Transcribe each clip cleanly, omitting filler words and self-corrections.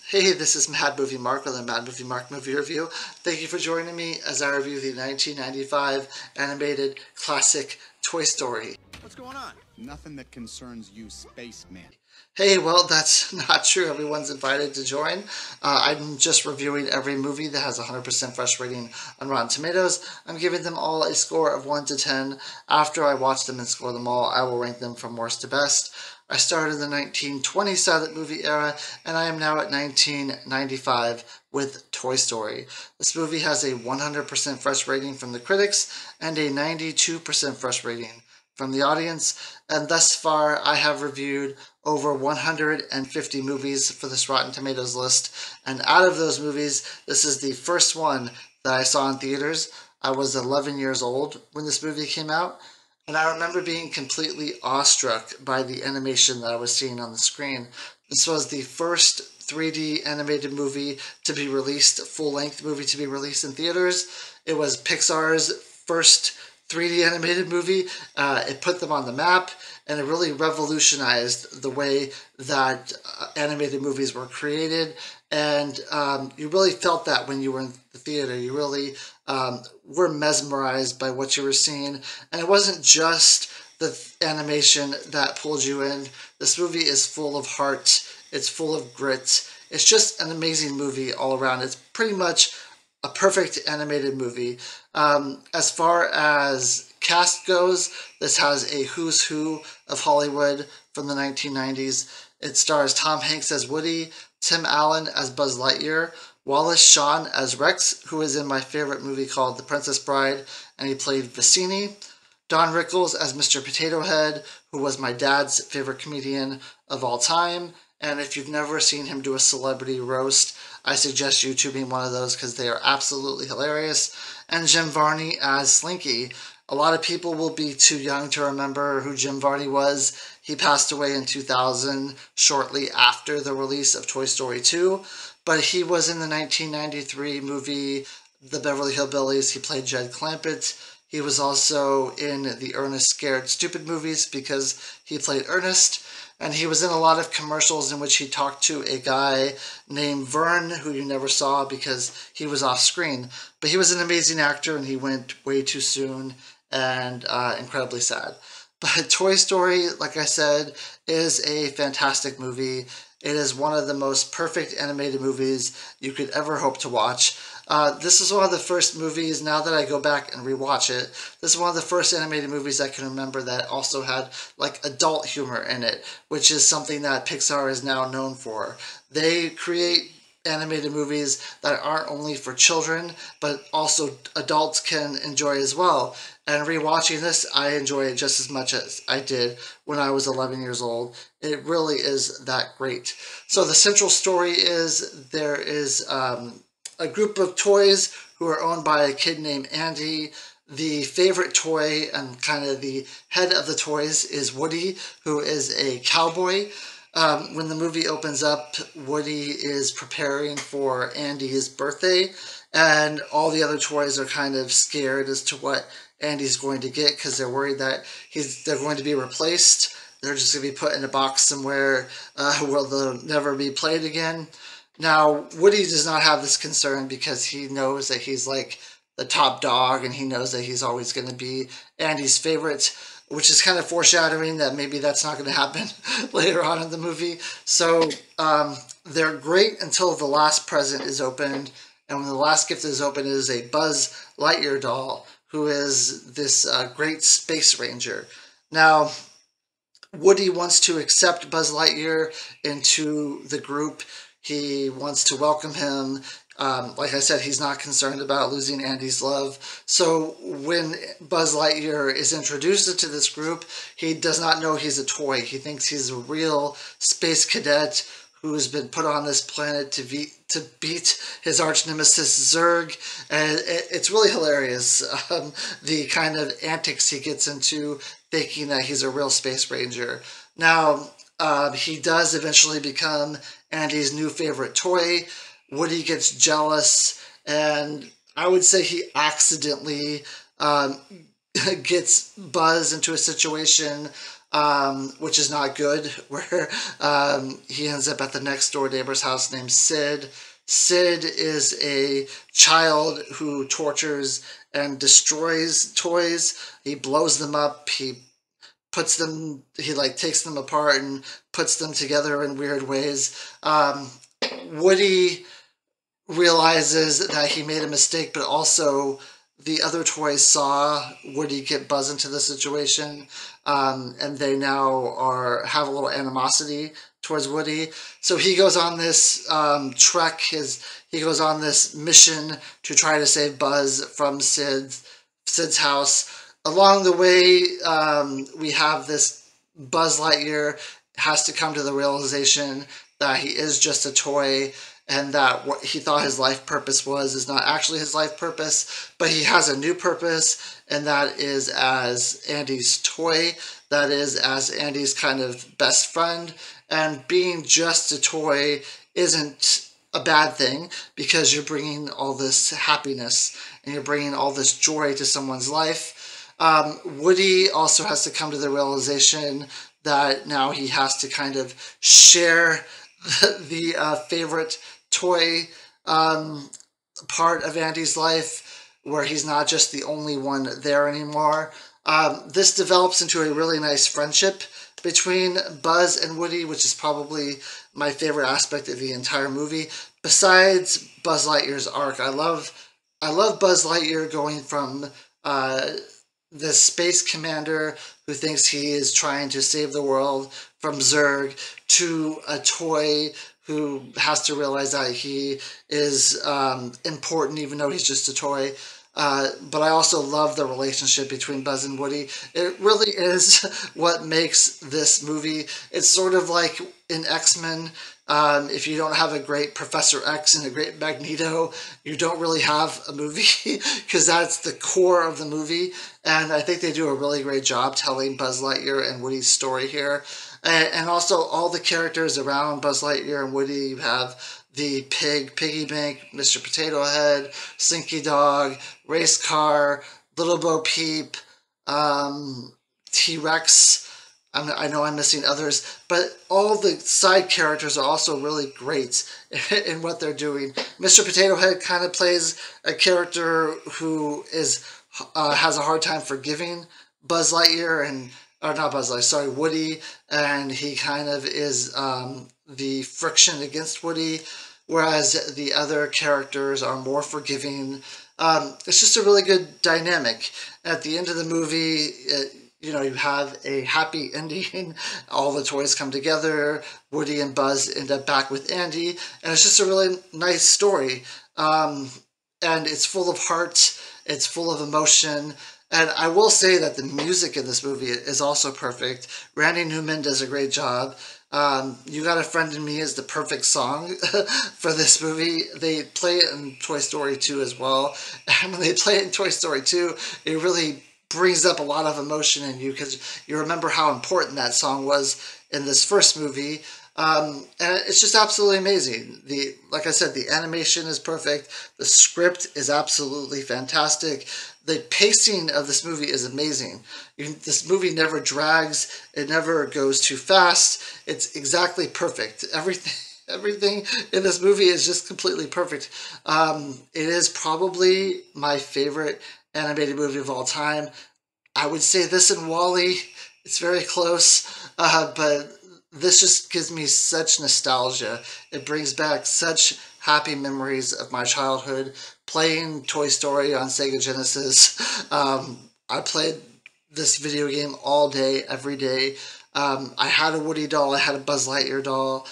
Hey, this is Mad Movie Mark with the Mad Movie Mark Movie Review. Thank you for joining me as I review the 1995 animated classic Toy Story. What's going on? Nothing that concerns you, spaceman. Hey, well, that's not true. Everyone's invited to join. I'm just reviewing every movie that has a 100% fresh rating on Rotten Tomatoes. I'm giving them all a score of 1 to 10. After I watch them and score them all, I will rank them from worst to best. I started in the 1920 silent movie era, and I am now at 1995 with Toy Story. This movie has a 100% fresh rating from the critics and a 92% fresh rating from the audience, and thus far I have reviewed over 150 movies for this Rotten Tomatoes list, and out of those movies, this is the first one that I saw in theaters. I was 11 years old when this movie came out, and I remember being completely awestruck by the animation that I was seeing on the screen. This was the first 3D animated movie to be released, full-length movie to be released in theaters. It was Pixar's first 3D animated movie. It put them on the map, and it really revolutionized the way that animated movies were created. And you really felt that when you were in the theater. You really were mesmerized by what you were seeing. And it wasn't just the animation that pulled you in. This movie is full of heart. It's full of grit. It's just an amazing movie all around. It's pretty much a perfect animated movie. As far as cast goes, this has a who's who of Hollywood from the 1990s. It stars Tom Hanks as Woody, Tim Allen as Buzz Lightyear, Wallace Shawn as Rex, who is in my favorite movie called The Princess Bride, and he played Vicini, Don Rickles as Mr. Potato Head, who was my dad's favorite comedian of all time. And if you've never seen him do a celebrity roast, I suggest YouTubing one of those because they are absolutely hilarious. And Jim Varney as Slinky. A lot of people will be too young to remember who Jim Varney was. He passed away in 2000, shortly after the release of Toy Story 2. But he was in the 1993 movie The Beverly Hillbillies. He played Jed Clampett. He was also in the Ernest Scared Stupid movies because he played Ernest. And he was in a lot of commercials in which he talked to a guy named Vern, who you never saw because he was off screen. But he was an amazing actor, and he went way too soon, and incredibly sad. But Toy Story, like I said, is a fantastic movie. It is one of the most perfect animated movies you could ever hope to watch. This is one of the first movies, now that I go back and rewatch it, this is one of the first animated movies I can remember that also had like adult humor in it, which is something that Pixar is now known for. They create animated movies that aren't only for children, but also adults can enjoy as well. And rewatching this, I enjoy it just as much as I did when I was 11 years old. It really is that great. So the central story is there is a group of toys who are owned by a kid named Andy. The favorite toy and kind of the head of the toys is Woody, who is a cowboy. When the movie opens up, Woody is preparing for Andy's birthday, and all the other toys are kind of scared as to what Andy's going to get because they're worried that they're going to be replaced. They're just going to be put in a box somewhere where they'll never be played again. Now, Woody does not have this concern because he knows that he's like the top dog, and he knows that he's always going to be Andy's favorite, which is kind of foreshadowing that maybe that's not going to happen later on in the movie. So they're great until the last present is opened, and when the last gift is opened, it is a Buzz Lightyear doll, who is this great space ranger. Now, Woody wants to accept Buzz Lightyear into the group. He wants to welcome him. Like I said, he's not concerned about losing Andy's love. So when Buzz Lightyear is introduced into this group, he does not know he's a toy. He thinks he's a real space cadet who has been put on this planet to beat his arch nemesis Zurg. And it's really hilarious, the kind of antics he gets into thinking that he's a real space ranger. Now, he does eventually become Andy's new favorite toy. Woody gets jealous, and I would say he accidentally gets Buzz into a situation which is not good, where he ends up at the next door neighbor's house named Sid. Sid is a child who tortures and destroys toys. He blows them up. He like takes them apart and puts them together in weird ways. Woody realizes that he made a mistake, but also the other toys saw Woody get Buzz into the situation, and they now have a little animosity towards Woody. So he goes on this trek. He goes on this mission to try to save Buzz from Sid's house. Along the way, we have this Buzz Lightyear has to come to the realization that he is just a toy, and that what he thought his life purpose was is not actually his life purpose, but he has a new purpose, and that is as Andy's toy, that is as Andy's kind of best friend, and being just a toy isn't a bad thing, because you're bringing all this happiness, and you're bringing all this joy to someone's life. Woody also has to come to the realization that now he has to kind of share the favorite toy part of Andy's life, where he's not just the only one there anymore. This develops into a really nice friendship between Buzz and Woody, which is probably my favorite aspect of the entire movie. Besides Buzz Lightyear's arc, I love Buzz Lightyear going from the space commander who thinks he is trying to save the world from Zurg to a toy who has to realize that he is important even though he's just a toy. But I also love the relationship between Buzz and Woody. It really is what makes this movie. It's sort of like in X-Men. If you don't have a great Professor X and a great Magneto, you don't really have a movie, because that's the core of the movie. And I think they do a really great job telling Buzz Lightyear and Woody's story here. And also all the characters around Buzz Lightyear and Woody. You have the Piggy Bank, Mr. Potato Head, Slinky Dog, Race Car, Little Bo Peep, T-Rex. I know I'm missing others, but all the side characters are also really great in what they're doing. Mr. Potato Head kind of plays a character who has a hard time forgiving Buzz Lightyear Woody, and he kind of is the friction against Woody, whereas the other characters are more forgiving. It's just a really good dynamic. At the end of the movie, you have a happy ending. All the toys come together. Woody and Buzz end up back with Andy, and it's just a really nice story. And it's full of heart. It's full of emotion. And I will say that the music in this movie is also perfect. Randy Newman does a great job. You Got a Friend in Me is the perfect song for this movie. They play it in Toy Story 2 as well. And when they play it in Toy Story 2, it really brings up a lot of emotion in you, because you remember how important that song was in this first movie. And it's just absolutely amazing. Like I said, the animation is perfect. The script is absolutely fantastic. The pacing of this movie is amazing. This movie never drags. It never goes too fast. It's exactly perfect. Everything in this movie is just completely perfect. It is probably my favorite animated movie of all time. I would say this and WALL-E. It's very close, but this just gives me such nostalgia. It brings back such happy memories of my childhood playing Toy Story on Sega Genesis. I played this video game all day, every day. I had a Woody doll. I had a Buzz Lightyear doll.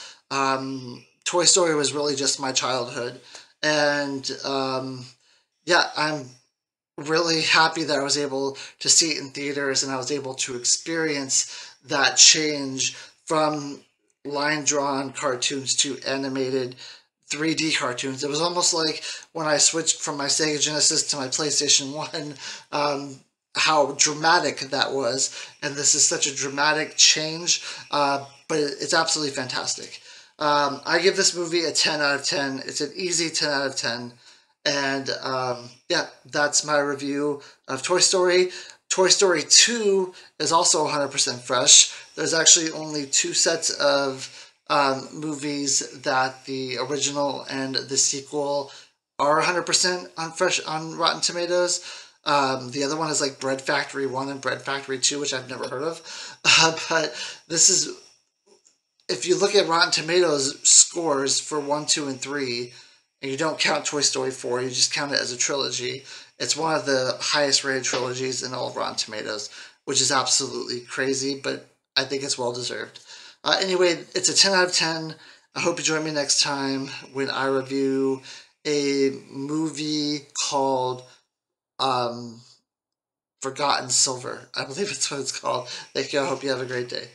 Toy Story was really just my childhood. And yeah, I'm really happy that I was able to see it in theaters, and I was able to experience that change from line-drawn cartoons to animated 3D cartoons. It was almost like when I switched from my Sega Genesis to my PlayStation 1, how dramatic that was. And this is such a dramatic change, but it's absolutely fantastic. I give this movie a 10 out of 10. It's an easy 10 out of 10. And yeah, that's my review of Toy Story. Toy Story 2 is also 100% fresh. There's actually only 2 sets of movies that the original and the sequel are 100% on fresh on Rotten Tomatoes. The other one is like Bread Factory 1 and Bread Factory 2, which I've never heard of. But this is, if you look at Rotten Tomatoes scores for 1, 2, and 3, and you don't count Toy Story 4, you just count it as a trilogy, it's one of the highest rated trilogies in all of Rotten Tomatoes, which is absolutely crazy, but I think it's well deserved. Anyway, it's a 10 out of 10. I hope you join me next time when I review a movie called Forgotten Silver. I believe it's what it's called. Thank you. I hope you have a great day.